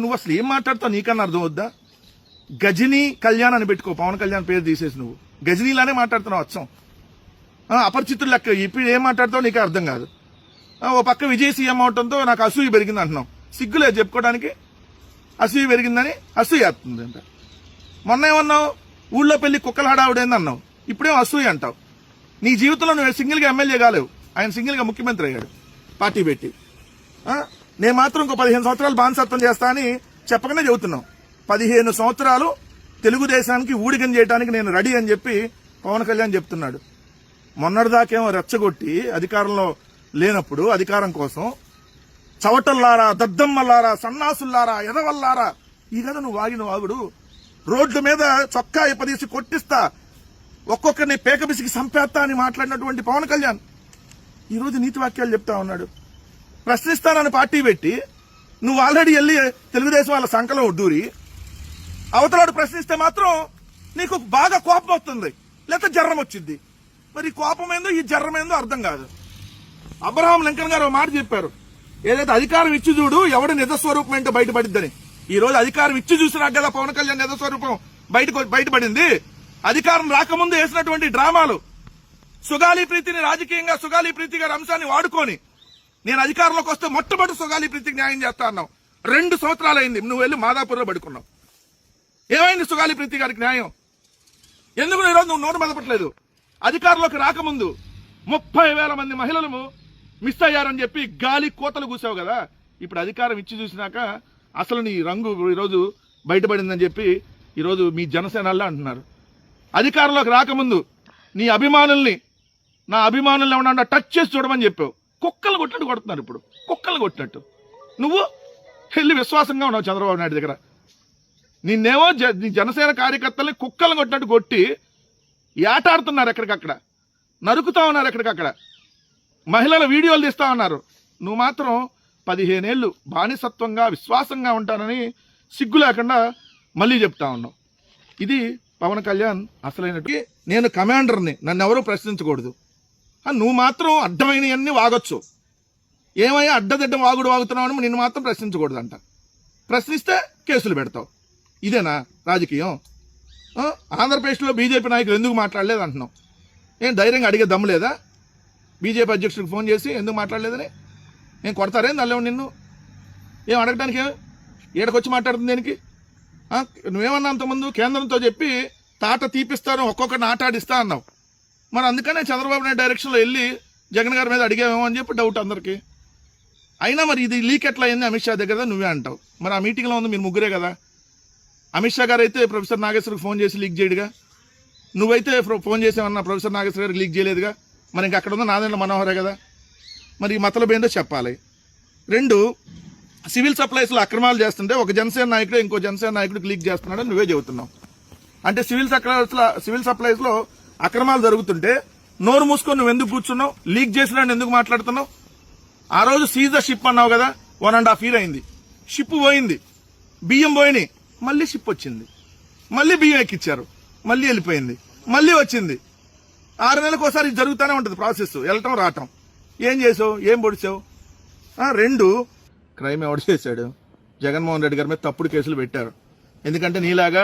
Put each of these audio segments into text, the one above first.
నువ్వు అసలు ఏం మాట్లాడతావు నీకన్నా అర్థం వద్దా? గజనీ కళ్యాణ్ అని పెట్టుకో, పవన్ కళ్యాణ్ పేరు తీసేసి నువ్వు గజనీలానే మాట్లాడుతున్నావు అచ్చం. అపరిచితులు లెక్క ఇప్పుడు ఏం మాట్లాడతావు నీకే అర్థం కాదు. ఓ పక్క విజయ్ సీఎం అవటంతో నాకు అసూయ పెరిగింది అంటున్నావు. సిగ్గులేదు చెప్పుకోవడానికి అసూయ పెరిగిందని అసూయ వస్తుంది అంట. మొన్న ఏమన్నావు ఊళ్ళో పెళ్లి కుక్కల హడావుడైంది అన్నావు, ఇప్పుడేం అసూయ అంటావు. నీ జీవితంలో నువ్వు సింగిల్గా ఎమ్మెల్యే కాలేవు, ఆయన సింగిల్గా ముఖ్యమంత్రి అయ్యాడు పార్టీ పెట్టి. నేను మాత్రం ఇంకో 15 సంవత్సరాలు బానిసత్వం చేస్తా అని చెప్పకనే చెబుతున్నావు. 15 సంవత్సరాలు తెలుగుదేశానికి ఊడిగం చేయడానికి నేను రెడీ అని చెప్పి పవన్ కళ్యాణ్ చెప్తున్నాడు. మొన్నటిదాకేమో రెచ్చగొట్టి అధికారంలో లేనప్పుడు అధికారం కోసం చవటల్లారా, దద్దమ్మల్లారా, సన్నాసుల్లారా, ఎదవల్లారా ఈ కదా నువ్వు వాగిన వాగుడు. రోడ్ల మీద చొక్కా ఇప్పదీసి కొట్టిస్తా, ఒక్కొక్కరిని పేకబిసికి సంపేత్తా అని మాట్లాడినటువంటి పవన్ కళ్యాణ్ ఈరోజు నీతి వాక్యాలు చెప్తా ఉన్నాడు. ప్రశ్నిస్తానని పార్టీ పెట్టి నువ్వు ఆల్రెడీ వెళ్ళి తెలుగుదేశం వాళ్ళ సంకలో దూరి అవతలాడు ప్రశ్నిస్తే మాత్రం నీకు బాగా కోపం వస్తుంది, లేకపోతే జర్రం వచ్చింది. మరి కోపం ఏందో ఈ జర్రం ఏందో అర్థం కాదు. అబ్రహాం లింకన్ గారు మాట చెప్పారు, ఏదైతే అధికారం ఇచ్చి చూడు ఎవడి నిజస్వరూపం ఏంటో బయటపడిద్దని. ఈ రోజు అధికారం ఇచ్చి చూసినా కదా పవన్ కళ్యాణ్ నిజస్వరూపం బయటపడింది. అధికారం రాకముందు వేసినటువంటి డ్రామాలు, సుగాలి ప్రీతిని రాజకీయంగా సుగాలి ప్రీతి గారి అంశాన్ని వాడుకొని నేను అధికారంలోకి వస్తే మొట్టమొదటి సుగాలి ప్రీతికి న్యాయం చేస్తా అన్నావు. 2 సంవత్సరాలు అయింది నువ్వు వెళ్ళి మాదాపూర్లో పడుకున్నావు. ఏమైంది సుగాలి ప్రీతి గారికి న్యాయం? ఎందుకు ఈరోజు నువ్వు నోటు మెదపట్లేదు? అధికారంలోకి రాకముందు 30,000 మంది మహిళలు మిస్ అయ్యారని చెప్పి గాలి కోతలు కూసావు కదా. ఇప్పుడు అధికారం ఇచ్చి చూసినాక అసలు నీ రంగు ఈరోజు బయటపడిందని చెప్పి ఈరోజు మీ జనసేనల్లో అంటున్నారు. అధికారంలోకి రాకముందు నీ అభిమానుల్ని, నా అభిమానుల్ని ఏమన్నా టచ్ చేసి చూడమని చెప్పావు. కుక్కలు కొట్టినట్టు కొడుతున్నారు ఇప్పుడు, కుక్కలు కొట్టినట్టు. నువ్వు వెళ్ళి విశ్వాసంగా ఉన్నావు చంద్రబాబు నాయుడు దగ్గర. నిన్నేమో నీ జనసేన కార్యకర్తల్ని కుక్కలు కొట్టినట్టు కొట్టి ఏటాడుతున్నారు, ఎక్కడికక్కడ నరుకుతా ఉన్నారు, ఎక్కడికక్కడ మహిళల వీడియోలు తీస్తా ఉన్నారు. నువ్వు మాత్రం 15 ఏళ్ళు బానిసత్వంగా విశ్వాసంగా ఉంటానని సిగ్గు లేకుండా మళ్ళీ చెప్తా ఉన్నావు. ఇది పవన్ కళ్యాణ్ అసలైనట్టు. నేను కమాండర్ని, నన్ను ఎవరూ ప్రశ్నించకూడదు. నువ్వు మాత్రం అడ్డమైనవన్నీ వాగొచ్చు. ఏమయ్యా అడ్డదిడ్డం వాగుడు వాగుతున్నావు అని నిన్ను మాత్రం ప్రశ్నించకూడదు అంట. ప్రశ్నిస్తే కేసులు పెడతావు. ఇదేనా రాజకీయం? ఆంధ్రప్రదేశ్లో బీజేపీ నాయకులు ఎందుకు మాట్లాడలేదు అంటున్నావు. ఏం ధైర్యంగా అడిగే దమ్ము లేదా? బీజేపీ అధ్యక్షుడికి ఫోన్ చేసి ఎందుకు మాట్లాడలేదని నేను కొడతారేం నల్లేవు నిన్ను? ఏం అడగడానికి ఏడకొచ్చి మాట్లాడుతుంది దేనికి? నువ్వేమన్నా అంతకుముందు కేంద్రంతో చెప్పి తాట తీపిస్తాను ఒక్కొక్కరిని ఆటాడిస్తా అన్నావు. మరి అందుకనే చంద్రబాబు నాయుడు డైరెక్షన్లో వెళ్ళి జగన్ గారి మీద అడిగామేమో అని చెప్పి డౌట్ అందరికీ. అయినా మరి ఇది లీక్ ఎట్లా అయింది అమిత్ షా దగ్గర నువ్వే అంటావు. మరి ఆ మీటింగ్లో ఉంది మీరు ముగ్గురే కదా. అమిత్ షా గారు అయితే ప్రొఫెసర్ నాగేశ్వరికి ఫోన్ చేసి లీక్ చేయడుగా, నువ్వైతే ఫోన్ చేసావన్నా ప్రొఫెసర్ నాగేశ్వర గారికి లీక్ చేయలేదుగా. మరి ఇంకా అక్కడ ఉన్న నాదెండ్ల మనోహరే కదా. మరి మతలబ్ ఏందో చెప్పాలి. 2 సివిల్ సప్లైస్లో అక్రమాలు చేస్తుంటే ఒక జనసేన నాయకుడు ఇంకో జనసేన నాయకుడికి లీక్ చేస్తున్నాడని నువ్వే చెబుతున్నావు. అంటే సివిల్ సప్లైస్లో అక్రమాలు జరుగుతుంటే నోరు మూసుకొని నువ్వు ఎందుకు కూర్చున్నావు? లీక్ చేసినాడు ఎందుకు మాట్లాడుతున్నావు? ఆ రోజు సీజ్ ద షిప్ అన్నావు కదా. 1.5 year అయింది, షిప్ పోయింది, బియ్యం పోయినాయి, మళ్ళీ షిప్ వచ్చింది, మళ్ళీ బియ్యం ఎక్కిచ్చారు, మళ్ళీ వెళ్ళిపోయింది, మళ్ళీ వచ్చింది. 6 నెలలకు ఒకసారి జరుగుతూనే ఉంటుంది ప్రాసెస్, వెళ్ళటం రావటం. ఏం చేసావు? ఏం పొడిచావు? 2 క్రైమ్ ఎవడు చేశాడు? జగన్మోహన్ రెడ్డి గారి మీద తప్పుడు కేసులు పెట్టారు. ఎందుకంటే నీలాగా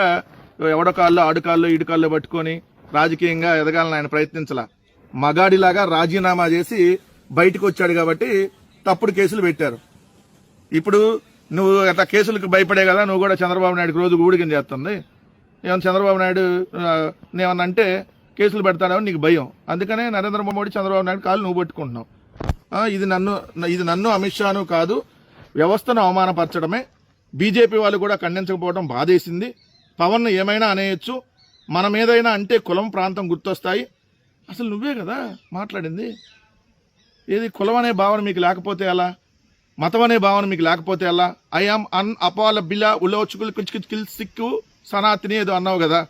ఎవడో కాల్లో ఆడు కాల్లో ఈడు కాల్లో పట్టుకొని రాజకీయంగా ఎదగాలని ఆయన ప్రయత్నించలా. మగాడిలాగా రాజీనామా చేసి బయటకు వచ్చాడు కాబట్టి తప్పుడు కేసులు పెట్టారు. ఇప్పుడు నువ్వు అట్లా కేసులకు భయపడే కదా నువ్వు కూడా చంద్రబాబు నాయుడుకి రోజు ఊడికం చేస్తుంది. ఏమన్నా చంద్రబాబు నాయుడు ఏమన్నా అంటే కేసులు పెడతాడేమో నీకు భయం. అందుకనే నరేంద్ర మోడీ చంద్రబాబు నాయుడు కాళ్ళు నువ్వు పట్టుకుంటున్నావు. ఇది నన్ను అమిత్ షాను కాదు, వ్యవస్థను అవమానపరచడమే. బీజేపీ వాళ్ళు కూడా ఖండించకపోవడం బాధేసింది. పవన్ ఏమైనా అనేయచ్చు, మన మీదైనా అంటే కులం ప్రాంతం గుర్తొస్తాయి. అసలు నువ్వే కదా మాట్లాడింది. ఏది కులం అనే భావన మీకు లేకపోతే ఎలా? మతం అనే భావన మీకు లేకపోతే ఎలా? ఐఆమ్ అపాల బిలా ఉలోచుకులు కిల్ సిక్కు సనాతిని ఏదో అన్నావు కదా.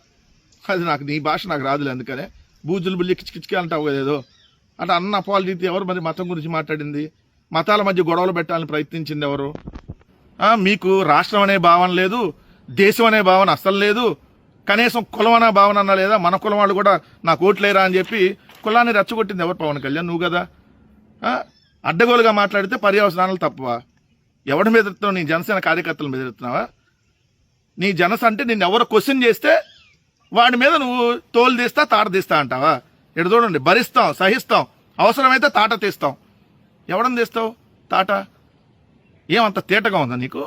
అది నాకు నీ భాష నాకు రాదులే, అందుకనే బూజులు బుల్లి కిచ్కిచ్కి అంటావు కదా ఏదో. అంటే అన్న అపాలజీ ఎవరు మరి మతం గురించి మాట్లాడింది? మతాల మధ్య గొడవలు పెట్టాలని ప్రయత్నించింది ఎవరు? మీకు రాష్ట్రం అనే భావన లేదు, దేశం అనే భావన అస్సలు లేదు, కనీసం కులం అనే భావన అన్నా లేదా? మన కులం వాళ్ళు కూడా నాకు ఓట్లేరా అని చెప్పి కులాన్ని రెచ్చగొట్టింది ఎవరు? పవన్ కళ్యాణ్ నువ్వు కదా. అడ్డగోలుగా మాట్లాడితే పర్యవసనాలు తప్పవా? ఎవడి మీద ఎత్తున్నావు? నీ జనసేన కార్యకర్తల మీద ఎత్తున్నావా? నీ అంటే నిన్ను ఎవరు క్వశ్చన్ చేస్తే వాడి మీద నువ్వు తోలు తీస్తా తాట తీస్తా అంటావా? ఇక్కడ చూడండి, భరిస్తాం, సహిస్తాం, అవసరమైతే తాట తీస్తాం. ఎవడని తీస్తావు తాట? ఏమంత తేటగా ఉందా నీకు?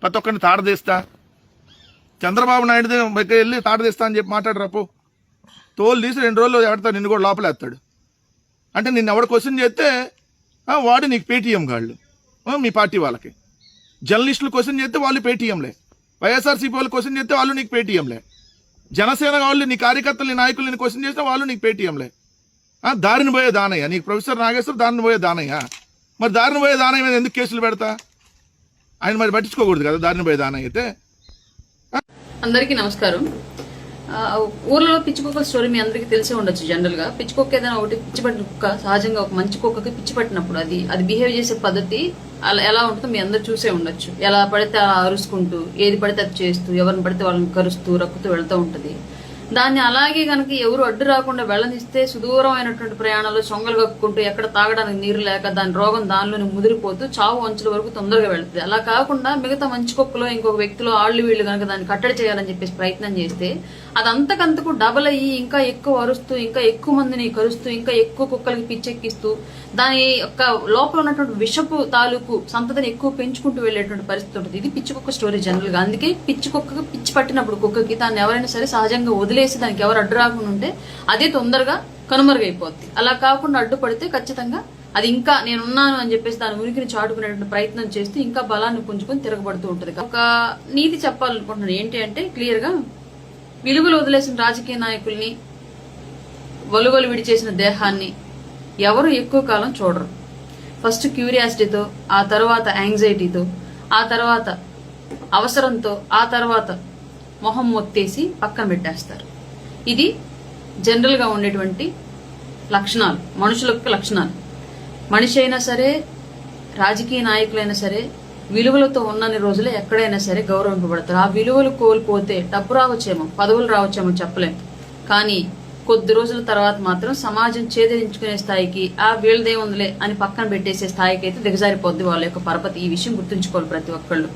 ప్రతి ఒక్కరిని తాట తీస్తా, చంద్రబాబు నాయుడు వెళ్ళి తాట తీస్తా అని చెప్పి మాట్లాడరాపు. తోలు తీసి 2 రోజులు ఎవడతా నిన్ను కూడా లోపలేస్తాడు. అంటే నిన్ను ఎవడు క్వశ్చన్ చేస్తే వాడు నీకు పేటీఎం గాళ్ళు, మీ పార్టీ వాళ్ళకి. జర్నలిస్టులు క్వశ్చన్ చేస్తే వాళ్ళు పేటీఎంలే, వైఎస్ఆర్సీపీ వాళ్ళు క్వశ్చన్ చేస్తే వాళ్ళు నీకు పేటీఎంలే, జనసేన వాళ్ళు నీ కార్యకర్తలు నీ నాయకులు నేను క్వశ్చన్ చేస్తే వాళ్ళు నీకు పేటీఎంలే. దారిని పోయే దానయ్య నీకు ప్రొఫెసర్ నాగేశ్వర్, దారిని పోయే దానయ్య. మరి దారిని పోయే దానయ్య మీద ఎందుకు కేసులు పెడతా? ఆయన మరి పట్టించుకోకూడదు కదా దారిని పోయే దానయ్య అయితే. అందరికీ నమస్కారం. ఊర్లో పిచ్చికుక్క స్టోరీ మీ అందరికీ తెలిసే ఉండొచ్చు. జనరల్ గా పిచ్చికుక్క ఏదైనా ఒకటి పిచ్చిపట్టిన కుక్క, సహజంగా ఒక మంచి కుక్కకి పిచ్చి పట్టినప్పుడు అది బిహేవ్ చేసే పద్ధతి ఎలా ఉంటుందో మీ అందరు చూసే ఉండొచ్చు. ఎలా పడితే అలా అరుచుకుంటూ, ఏది పడితే అది చేస్తూ, ఎవరిని పడితే వాళ్ళని కరుస్తూ రక్కుతూ వెళ్తూ ఉంటది. దాన్ని అలాగే కనుక ఎవరు అడ్డు రాకుండా వెళ్ళనిస్తే సుదూరమైనటువంటి ప్రయాణాలు సొంగలు కప్పుకుంటూ, ఎక్కడ తాగడానికి నీరు లేక దాని రోగం దానిలోనే ముదిరిపోతూ చావు అంచుల వరకు తొందరగా వెళ్తుంది. అలా కాకుండా మిగతా మంచి కుక్కలో ఇంకొక వ్యక్తిలో వీళ్ళు కనుక దాన్ని కట్టడి చేయాలని చెప్పేసి ప్రయత్నం చేస్తే అది అంతకంతకు డబల్ అయ్యి ఇంకా ఎక్కువ అరుస్తూ, ఇంకా ఎక్కువ మందిని కరుస్తూ, ఇంకా ఎక్కువ కుక్కలకి పిచ్చెక్కిస్తూ దాని యొక్క లోపల ఉన్నటువంటి విషపు తాలూకు సంతతిని ఎక్కువ పెంచుకుంటూ వెళ్లేటువంటి పరిస్థితి ఉంటుంది. ఇది పిచ్చి కుక్క స్టోరీ జనరల్ గా. అందుకే పిచ్చి కుక్కకి పిచ్చి పట్టినప్పుడు కుక్కకి దాన్ని ఎవరైనా సరే సహజంగా వదిలేసి దానికి ఎవరు అడ్డు రాకుండా ఉంటే అదే తొందరగా కనుమరుగైపోద్ది. అలా కాకుండా అడ్డుపడితే ఖచ్చితంగా అది ఇంకా నేనున్నాను అని చెప్పేసి దాని ఉనికిని చాటుకునేటువంటి ప్రయత్నం చేస్తూ ఇంకా బలాన్ని పుంజుకొని తిరగబడుతూ ఉంటుంది. ఒక నీతి చెప్పాలనుకుంటున్నాను. ఏంటి అంటే క్లియర్ గా విలువలు వదిలేసిన రాజకీయ నాయకుల్ని, వలువలు విడిచేసిన దేహాన్ని ఎవరు ఎక్కువ కాలం చూడరు. ఫస్ట్ క్యూరియాసిటీతో, ఆ తర్వాత యాంగ్జైటీతో, ఆ తర్వాత అవసరంతో, ఆ తర్వాత మొహం మొత్తేసి పక్కన పెట్టేస్తారు. ఇది జనరల్ గా ఉండేటువంటి లక్షణాలు, మనుషుల యొక్క లక్షణాలు. మనిషి అయినా సరే, రాజకీయ నాయకులైనా సరే విలువలతో ఉన్నన్ని రోజులే ఎక్కడైనా సరే గౌరవింపబడతారు. ఆ విలువలు కోల్పోతే డబ్బు రావచ్చేమో, పదవులు రావచ్చేమో చెప్పలేము, కానీ కొద్ది రోజుల తర్వాత మాత్రం సమాజం చేదరించుకునే స్థాయికి, వీళ్ళదేముందిలే అని పక్కన పెట్టేసే స్థాయికి అయితే దిగజారిపోద్ది వాళ్ళ యొక్క పరపతి. ఈ విషయం గుర్తుంచుకోవాలి ప్రతి ఒక్కళ్ళు.